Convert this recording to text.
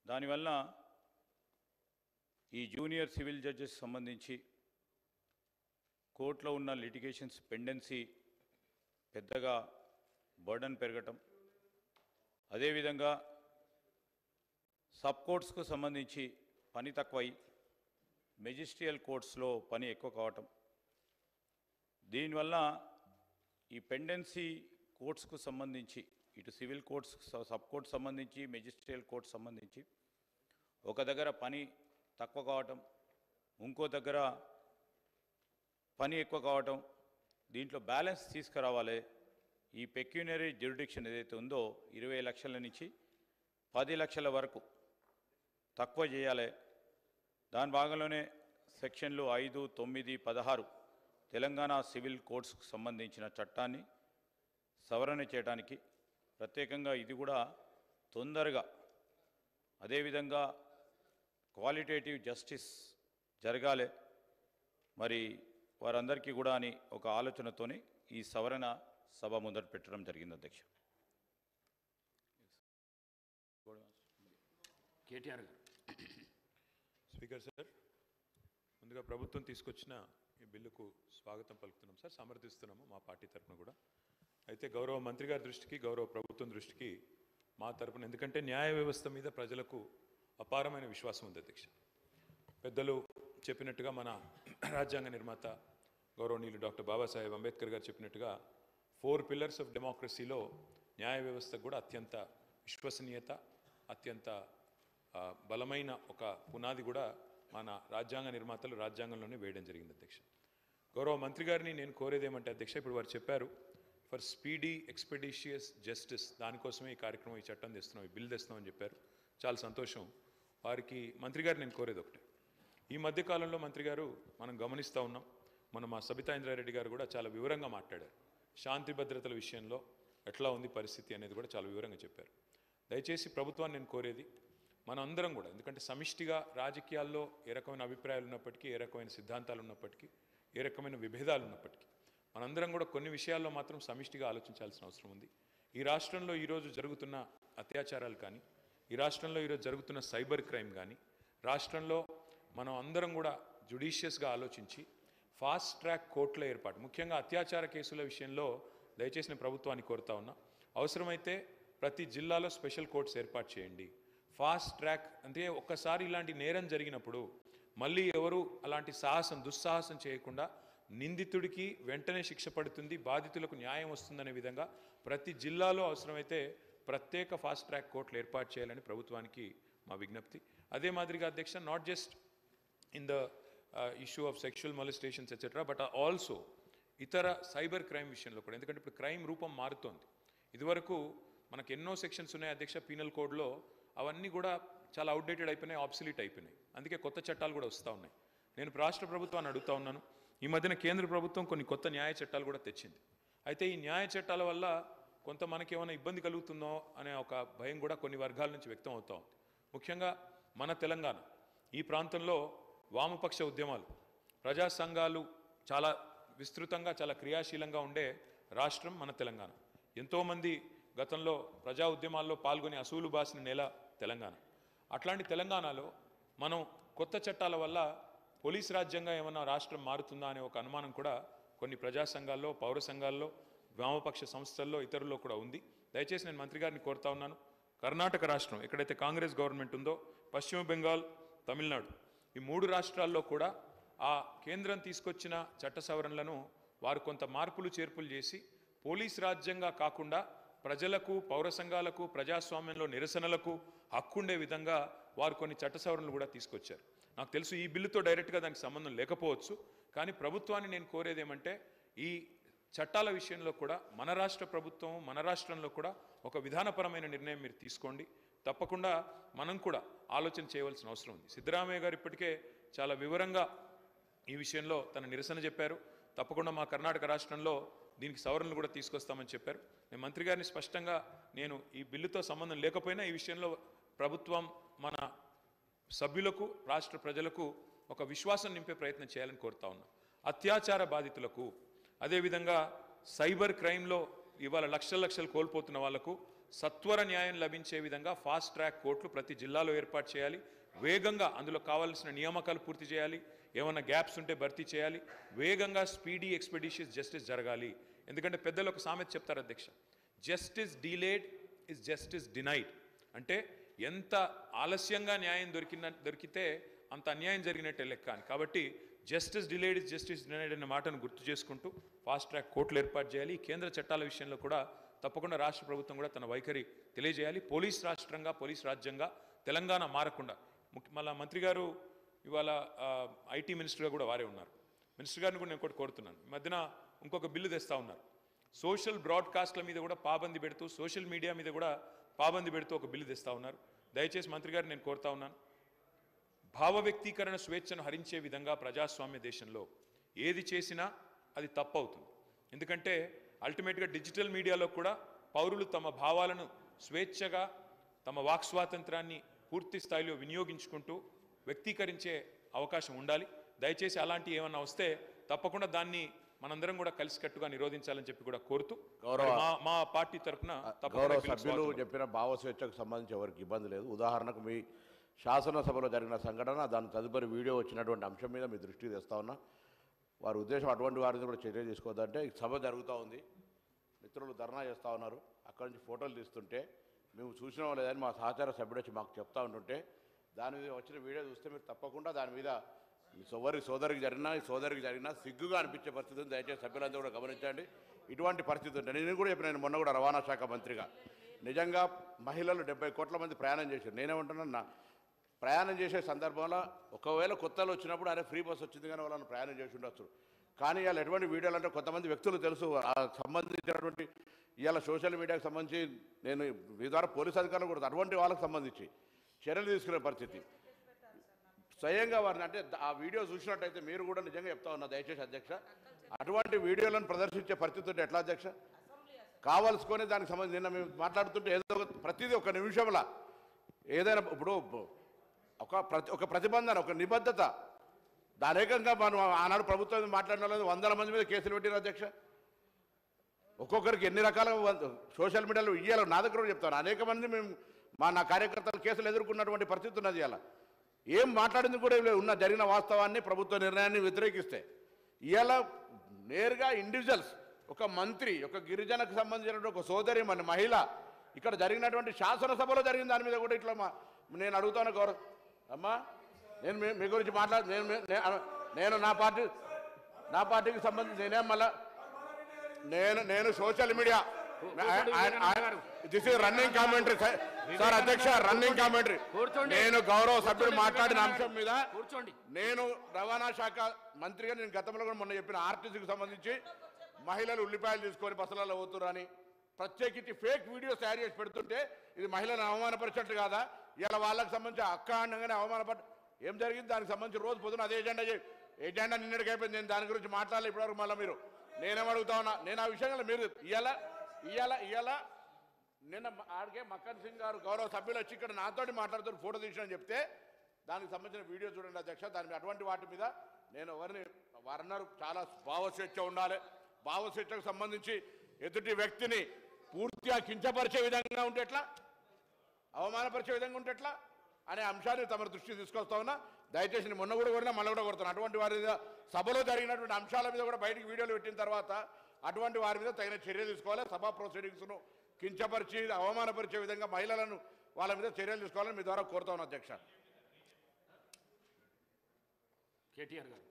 దానివల్ల ఈ junior civil judges సంబంధించి కోర్టులో ఉన్న లిటిగేషన్స్ పెండెన్సీ పెద్దగా బర్డన్ పెరగటం, అదేవిధంగా సబ్ కోర్ట్స్కు సంబంధించి పని తక్కువై మెజిస్ట్రియల్ కోర్ట్స్లో పని ఎక్కువ కావటం, దీనివల్ల ఈ పెండెన్సీ కోర్ట్స్కు సంబంధించి ఇటు సివిల్ కోర్ట్స్ సబ్ కోర్ట్ సంబంధించి మెజిస్ట్రియల్ కోర్ట్ సంబంధించి ఒక దగ్గర పని తక్కువ కావటం, ఇంకో దగ్గర పని ఎక్కువ కావటం, దీంట్లో బ్యాలెన్స్ తీసుకురావాలి. ఈ పెక్యూనరీ జ్యూరిడిక్షన్ ఏదైతే ఉందో 20 లక్షల నుంచి 10 లక్షల వరకు తక్కువ చేయాలి. దాని భాగంలోనే సెక్షన్లు 5, 9, 16 తెలంగాణ సివిల్ కోడ్స్కు సంబంధించిన చట్టాన్ని సవరణ చేయడానికి ప్రత్యేకంగా ఇది కూడా తొందరగా, అదేవిధంగా క్వాలిటేటివ్ జస్టిస్ జరగాలి మరి వారందరికీ కూడా అని ఒక ఆలోచనతోనే ఈ సవరణ సభ ముందట పెట్టడం జరిగింది. అధ్యక్ష. కేటీఆర్ గారు. స్పీకర్ సార్, ముందుగా ప్రభుత్వం తీసుకొచ్చిన ఈ బిల్లుకు స్వాగతం పలుకుతున్నాం సార్, సమర్థిస్తున్నాము మా పార్టీ తరఫున కూడా. అయితే గౌరవ మంత్రి గారి దృష్టికి, గౌరవ ప్రభుత్వం దృష్టికి మా తరఫున, ఎందుకంటే న్యాయ వ్యవస్థ మీద ప్రజలకు అపారమైన విశ్వాసం ఉంది అధ్యక్ష. పెద్దలు చెప్పినట్టుగా మన రాజ్యాంగ నిర్మాత గౌరవనీయులు డాక్టర్ బాబాసాహెబ్ అంబేద్కర్ గారు చెప్పినట్టుగా 4 పిల్లర్స్ ఆఫ్ డెమోక్రసీలో న్యాయ వ్యవస్థకు కూడా అత్యంత విశ్వసనీయత, అత్యంత బలమైన ఒక పునాది కూడా మన రాజ్యాంగ నిర్మాతలు రాజ్యాంగంలోనే వేయడం జరిగింది అధ్యక్ష. గౌరవ మంత్రి గారిని నేను కోరేది ఏమంటే అధ్యక్ష, ఇప్పుడు వారు చెప్పారు ఫర్ స్పీడీ ఎక్స్పెడిషియస్ జస్టిస్, దానికోసమే ఈ కార్యక్రమం, ఈ చట్టం తెస్తున్నాం, ఈ బిల్ తెస్తున్నామని చెప్పారు. చాలా సంతోషం. వారికి మంత్రి గారు నేను కోరేది ఒకటే, ఈ మధ్యకాలంలో మంత్రి గారు మనం గమనిస్తూ ఉన్నాం, మా సబితా ఇంద్రారెడ్డి గారు కూడా చాలా వివరంగా మాట్లాడారు. శాంతి భద్రతల విషయంలో ఎట్లా ఉంది పరిస్థితి అనేది కూడా చాలా వివరంగా చెప్పారు. దయచేసి ప్రభుత్వాన్ని నేను కోరేది, మనం అందరం కూడా, ఎందుకంటే సమిష్టిగా రాజకీయాల్లో ఏ రకమైన అభిప్రాయాలు ఉన్నప్పటికీ, ఏ రకమైన సిద్ధాంతాలు ఉన్నప్పటికీ, ఏ రకమైన విభేదాలు ఉన్నప్పటికీ, మనందరం కూడా కొన్ని విషయాల్లో మాత్రం సమిష్టిగా ఆలోచించాల్సిన అవసరం ఉంది. ఈ రాష్ట్రంలో ఈరోజు జరుగుతున్న అత్యాచారాలు కానీ, ఈ రాష్ట్రంలో ఈరోజు జరుగుతున్న సైబర్ క్రైమ్ కానీ, రాష్ట్రంలో మనం అందరం కూడా జ్యుడిషియస్గా ఆలోచించి ఫాస్ట్ ట్రాక్ కోర్టుల ఏర్పాటు, ముఖ్యంగా అత్యాచార కేసుల విషయంలో దయచేసి నేను ప్రభుత్వాన్ని కోరుతా ఉన్నా, అవసరమైతే ప్రతి జిల్లాలో స్పెషల్ కోర్ట్స్ ఏర్పాటు చేయండి. ఫాస్ట్ ట్రాక్ అంటే ఒక్కసారి ఇలాంటి నేరం జరిగినప్పుడు మళ్ళీ ఎవరు అలాంటి దుస్సాహసం చేయకుండా నిందితుడికి వెంటనే శిక్ష పడుతుంది, బాధితులకు న్యాయం వస్తుందనే విధంగా ప్రతి జిల్లాలో అవసరమైతే ప్రత్యేక ఫాస్ట్ ట్రాక్ కోర్టులు ఏర్పాటు చేయాలని ప్రభుత్వానికి మా విజ్ఞప్తి. అదే మాదిరిగా అధ్యక్ష, not just in the issue of sexual molestations etcetera, but also ఇతర సైబర్ క్రైమ్ విషయంలో కూడా, ఎందుకంటే ఇప్పుడు క్రైమ్ రూపం మారుతోంది. ఇదివరకు మనకు ఎన్నో సెక్షన్స్ ఉన్నాయి అధ్యక్ష పీనల్ కోడ్లో, అవన్నీ కూడా చాలా అవుట్డేటెడ్ అయిపోయినాయి, ఆబ్సలీట్ అయిపోయినాయి. అందుకే కొత్త చట్టాలు కూడా వస్తూ ఉన్నాయి. నేను రాష్ట్ర ప్రభుత్వాన్ని అడుగుతా ఉన్నాను, ఈ మధ్యన కేంద్ర ప్రభుత్వం కొన్ని కొత్త న్యాయ చట్టాలు కూడా తెచ్చింది. అయితే ఈ న్యాయ చట్టాల వల్ల కొంత మనకేమైనా ఇబ్బంది కలుగుతుందో అనే ఒక భయం కూడా కొన్ని వర్గాల నుంచి వ్యక్తం అవుతూ ఉంది. ముఖ్యంగా మన తెలంగాణ ఈ ప్రాంతంలో వామపక్ష ఉద్యమాలు, ప్రజా సంఘాలు చాలా విస్తృతంగా, చాలా క్రియాశీలంగా ఉండే రాష్ట్రం మన తెలంగాణ. ఎంతోమంది గతంలో ప్రజా ఉద్యమాల్లో పాల్గొని అసూలు బాసిన నేల తెలంగాణ. అట్లాంటి తెలంగాణలో మనం కొత్త చట్టాల వల్ల పోలీస్ రాజ్యంగా ఏమన్నా రాష్ట్రం మారుతుందా అనే ఒక అనుమానం కూడా కొన్ని ప్రజా సంఘాల్లో, పౌర సంఘాల్లో, వామపక్ష సంస్థల్లో, ఇతరుల్లో కూడా ఉంది. దయచేసి నేను మంత్రి గారిని కోరుతా ఉన్నాను, కర్ణాటక రాష్ట్రం ఎక్కడైతే కాంగ్రెస్ గవర్నమెంట్ ఉందో, పశ్చిమ బెంగాల్, తమిళనాడు, ఈ 3 రాష్ట్రాల్లో కూడా ఆ కేంద్రం తీసుకొచ్చిన చట్ట సవరణలను వారు కొంత మార్పులు చేర్పులు చేసి పోలీస్ రాజ్యంగా కాకుండా ప్రజలకు, పౌర సంఘాలకు, ప్రజాస్వామ్యంలో నిరసనలకు హక్కుండే విధంగా వారు కొన్ని చట్ట సవరణలు కూడా తీసుకొచ్చారు. నాకు తెలుసు ఈ బిల్లుతో డైరెక్ట్గా దానికి సంబంధం లేకపోవచ్చు, కానీ ప్రభుత్వాన్ని నేను కోరేది ఏమంటే ఈ చట్టాల విషయంలో కూడా మన రాష్ట్ర ప్రభుత్వం, మన రాష్ట్రంలో కూడా ఒక విధానపరమైన నిర్ణయం మీరు తీసుకోండి. తప్పకుండా మనం కూడా ఆలోచన చేయవలసిన అవసరం ఉంది. సిద్ధరామయ్య గారు ఇప్పటికే చాలా వివరంగా ఈ విషయంలో తన నిరసన చెప్పారు. తప్పకుండా మా కర్ణాటక రాష్ట్రంలో దీనికి సవరణలు కూడా తీసుకొస్తామని చెప్పారు. నేను మంత్రి గారిని స్పష్టంగా, నేను ఈ బిల్లుతో సంబంధం లేకపోయినా ఈ విషయంలో ప్రభుత్వం మన సభ్యులకు, రాష్ట్ర ప్రజలకు ఒక విశ్వాసం నింపే ప్రయత్నం చేయాలని కోరుతా ఉన్నాం. అత్యాచార బాధితులకు, అదేవిధంగా సైబర్ క్రైమ్లో ఇవాళ లక్షలు కోల్పోతున్న వాళ్లకు సత్వర న్యాయం లభించే విధంగా ఫాస్ట్ ట్రాక్ కోర్టులు ప్రతి జిల్లాలో ఏర్పాటు చేయాలి. వేగంగా అందులో కావాల్సిన నియామకాలు పూర్తి చేయాలి. ఏమన్నా గ్యాప్స్ ఉంటే భర్తీ చేయాలి. వేగంగా స్పీడీ ఎక్స్పెడిషియస్ జస్టిస్ జరగాలి. ఎందుకంటే పెద్దలు ఒక సామెత చెప్తారు అధ్యక్ష, justice delayed is justice denied. అంటే ఎంత ఆలస్యంగా న్యాయం దొరికితే అంత అన్యాయం జరిగినట్టే లెక్క అని. కాబట్టి justice delayed is justice denied అనే మాటను గుర్తు చేసుకుంటూ ఫాస్ట్ ట్రాక్ కోర్టులు ఏర్పాటు చేయాలి. కేంద్ర చట్టాల విషయంలో కూడా తప్పకుండా రాష్ట్ర ప్రభుత్వం కూడా తన వైఖరి తెలియజేయాలి. పోలీస్ రాష్ట్రంగా, పోలీస్ రాజ్యంగా తెలంగాణ మారకుండా మళ్ళా మంత్రి గారు ఇవాళ ఐటీ మినిస్టర్గా కూడా వారే ఉన్నారు. మినిస్టర్ గారిని కూడా నేను ఒకటి కోరుతున్నాను. ఈ మధ్యన ఇంకొక బిల్లు తెస్తూ ఉన్నారు. సోషల్ బ్రాడ్కాస్ట్ల మీద కూడా పాబంది పెడుతూ, సోషల్ మీడియా మీద కూడా పాబంది పెడుతూ ఒక బిల్లు తెస్తూ ఉన్నారు. దయచేసి మంత్రి గారిని నేను కోరుతా ఉన్నాను, భావ వ్యక్తీకరణ స్వేచ్ఛను హరించే విధంగా ప్రజాస్వామ్య దేశంలో ఏది చేసినా అది తప్పు అవుతుంది. ఎందుకంటే అల్టిమేట్గా డిజిటల్ మీడియాలో కూడా పౌరులు తమ భావాలను స్వేచ్ఛగా, తమ వాక్ స్వాతంత్రాన్ని పూర్తి స్థాయిలో వినియోగించుకుంటూ వ్యక్తీకరించే అవకాశం ఉండాలి. దయచేసి అలాంటి ఏమన్నా వస్తే తప్పకుండా దాన్ని మనందరం కూడా కలిసికట్టుగా నిరోధించాలని చెప్పి కూడా కోరుతూ మా పార్టీ తరఫున గౌరవ సభ్యులు చెప్పిన భావ స్వేచ్ఛకు సంబంధించి ఎవరికి ఇబ్బంది లేదు. ఉదాహరణకు మీ శాసనసభలో జరిగిన సంఘటన, దాని తదుపరి వీడియో వచ్చినటువంటి అంశం మీద మీ దృష్టికి తెస్తా ఉన్నా. వారి ఉద్దేశం అటువంటి వారిని కూడా చర్య తీసుకోవద్దంటే, సభ జరుగుతూ ఉంది, మిత్రులు ధర్నా చేస్తూ ఉన్నారు, అక్కడి నుంచి ఫోటోలు తీస్తుంటే మేము చూసినా లేదని మా సహచార సభ్యుడు వచ్చి మాకు చెప్తా ఉంటుంటే దాని మీద వచ్చిన వీడియో చూస్తే మీరు తప్పకుండా దాని మీద మీ సోదరికి జరిగినా సిగ్గుగా అనిపించే పరిస్థితిని దయచేసి సభ్యులందరూ కూడా గమనించండి. ఇటువంటి పరిస్థితి ఉంటే నేను కూడా చెప్పిన, మొన్న కూడా రవాణా శాఖ మంత్రిగా నిజంగా మహిళలు 70 కోట్ల మంది ప్రయాణం చేశారు. నేనేమంటున్నా, ప్రయాణం చేసే సందర్భంలో ఒకవేళ కొత్తలో వచ్చినప్పుడు అరే ఫ్రీ బస్ వచ్చింది కానీ వాళ్ళని ప్రయాణం చేసి ఉండొచ్చు. కానీ ఇవాళ ఎటువంటి వీడియోలు అంటే కొంతమంది వ్యక్తులు తెలుసు సంబంధించినటువంటి, ఇవాళ సోషల్ మీడియాకు సంబంధించి నేను మీ ద్వారా పోలీస్ అధికారులు కూడా అటువంటి వాళ్ళకు సంబంధించి చర్యలు తీసుకునే పరిస్థితి స్వయంగా వారిని, అంటే ఆ వీడియో చూసినట్టయితే మీరు కూడా నిజంగా చెప్తా ఉన్నా దయచేసి అధ్యక్ష, అటువంటి వీడియోలను ప్రదర్శించే పరిస్థితి ఉంటే ఎట్లా అధ్యక్ష? కావాల్సుకొని దానికి సంబంధించి నిన్న మేము మాట్లాడుతుంటే ఏదో ప్రతిదీ ఒక నిమిషంలో ఏదైనా ఇప్పుడు ఒక ప్రతిబంధన, ఒక నిబద్ధత, దానేకంగా మనం ఆనాడు ప్రభుత్వం మాట్లాడిన వాళ్ళు 100 మంది మీద కేసులు పెట్టిన అధ్యక్ష. ఒక్కొక్కరికి ఎన్ని రకాల సోషల్ మీడియాలో ఇయ్యాలో నా దగ్గర చెప్తాను. అనేక మంది మేము నా కార్యకర్తలు కేసులు ఎదుర్కొన్నటువంటి పరిస్థితి ఉన్నది. ఇవాళ ఏం మాట్లాడింది కూడా ఉన్న జరిగిన వాస్తవాన్ని, ప్రభుత్వ నిర్ణయాన్ని వ్యతిరేకిస్తే ఇవాళ నేరుగా ఇండివిజువల్స్, ఒక మంత్రి, ఒక గిరిజనకు సంబంధించినటువంటి ఒక సోదరి, మన మహిళ, ఇక్కడ జరిగినటువంటి శాసనసభలో జరిగిన దాని మీద కూడా ఇట్లా నేను అడుగుతాను గౌరవ్ అమ్మా, నేను మీ గురించి నేను నా పార్టీకి సంబంధించి నేనేం మళ్ళా నేను social media this is running commentary sir అధ్యక్ష, రన్నింగ్ కామెంటరీ. నేను గౌరవ సభ్యుడు మాట్లాడిన అంశం మీద నేను రవాణా శాఖ మంత్రిగా నేను గతంలో కూడా మొన్న చెప్పిన ఆర్టీసీకి సంబంధించి మహిళలు ఉల్లిపాయలు తీసుకొని బస్సులలో పోతురని ప్రత్యేకించి ఫేక్ వీడియోస్ తయారు చేసి పెడుతుంటే ఇది మహిళలను అవమానపరిచినట్టు కాదా? ఇలా వాళ్ళకి సంబంధించి అక్క అనగానే ఏం జరిగింది? దానికి సంబంధించి రోజు పొద్దున అదే ఎజెండా నిన్నటికి అయిపోయింది. నేను దాని గురించి మాట్లాడాలి ఇప్పటివరకు. మళ్ళీ మీరు నేనేమడుగుతా ఉన్నా, నేను ఆ విషయంలో మీరు ఇవాళ నిన్న ఆడికే మక్కన్ సింగ్ గారు గౌరవ సభ్యులు వచ్చి ఇక్కడ నాతోటి మాట్లాడుతూ ఫోటో తీసినని చెప్తే దానికి సంబంధించిన వీడియో చూడండి అధ్యక్ష. దాని అటువంటి వాటి మీద నేను వారన్నారు చాలా భావస్వేచ్ఛ ఉండాలి, భావస్వేచ్ఛకు సంబంధించి ఎదుటి వ్యక్తిని పూర్తిగా కించపరిచే విధంగా ఉంటే ఎట్లా, అవమానపరిచే విధంగా ఉంటే ఎట్లా అనే అంశాన్ని తమ దృష్టికి తీసుకొస్తా ఉన్నా. దయచేసి మొన్న కూడా కోరినా మళ్ళీ కూడా కోరుతాను, అటువంటి వారి మీద సభలో జరిగినటువంటి అంశాల మీద కూడా బయటికి వీడియోలు పెట్టిన తర్వాత అటువంటి వారి మీద తగిన చర్య తీసుకోవాలి. సభా ప్రొసీడింగ్స్ను కించపరిచి అవమానపరిచే విధంగా మహిళలను వాళ్ళ మీద చర్యలు తీసుకోవాలని మీ ద్వారా కోరుతా ఉన్నా అధ్యక్ష. కేటీఆర్ గారు.